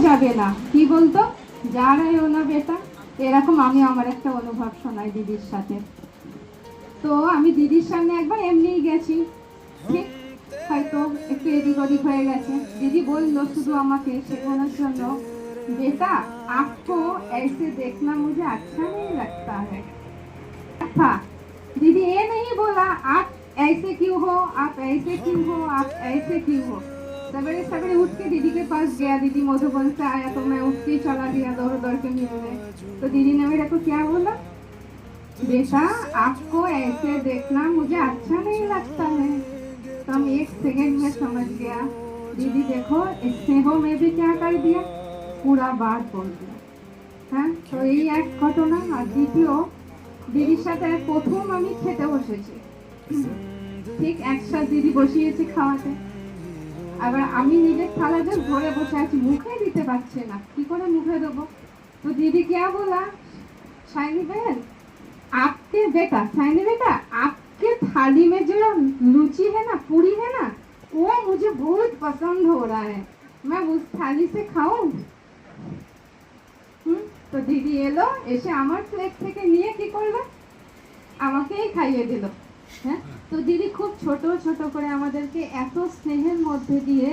যাবে না। কি বলতো, যারাই না বেটা, এরকম আমি আমার একটা অনুভব শোনাই দিদির সাথে। তো আমি দিদির সামনে একবার এমনিই গেছি, ঠিক হয়তো একটু এদিক ওদিক হয়ে গেছে। দিদি বললো শুধু আমাকে শেখানোর জন্য, बेटा आपको ऐसे देखना मुझे अच्छा नहीं लगता है। था दीदी ये नहीं बोला आप ऐसे क्यों हो, आप ऐसे क्यों हो, आप ऐसे क्यों हो। सवेरे सवेरे उठ के दीदी के पास गया, दीदी मधुबन से आया तो मैं उठ के चला गया दौड़ दौड़ के मिलने। तो दीदी ने मेरे को क्या बोला, बेटा आपको ऐसे देखना मुझे अच्छा नहीं लगता है। तो हम एक सेकंड में समझ गया, दीदी देखो स्नेहो में भी क्या कर दिया, पूरा बात बोल दिया। হ্যাঁ, তো এই এক ঘটনা। আর দ্বিতীয়, দিদির সাথে প্রথম আমি খেতে বসেছি, ঠিক একসাথে দিদি বসিয়েছি খাওয়াতে। আবার আমি নিজের থালাতে ভরে বসে আছি, মুখে দিতে পারছে না, কি করে মুখে দেবো। তো दीदी क्या बोला, शाइनी बहन आपके बेटा, शाइनी बेटा आपके थाली में जो लूची है ना, पूरी है ना, वो मुझे बहुत पसंद हो रहा है, मैं उस थाली से खाऊं। তো দিদি এলো, এসে আমার প্লেট থেকে নিয়ে কি করলো, আমাকেই খাইয়ে দিল। হ্যাঁ, তো দিদি খুব ছোট ছোট করে আমাদেরকে এত স্নেহের মধ্যে দিয়ে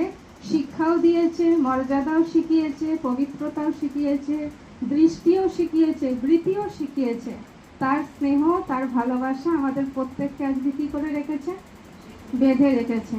শিক্ষাও দিয়েছে, মর্যাদাও শিখিয়েছে, পবিত্রতাও শিখিয়েছে, দৃষ্টিও শিখিয়েছে, বৃত্তিও শিখিয়েছে। তার স্নেহ, তার ভালোবাসা আমাদের প্রত্যেককে আজকে কি করে রেখেছে, বেঁধে রেখেছে।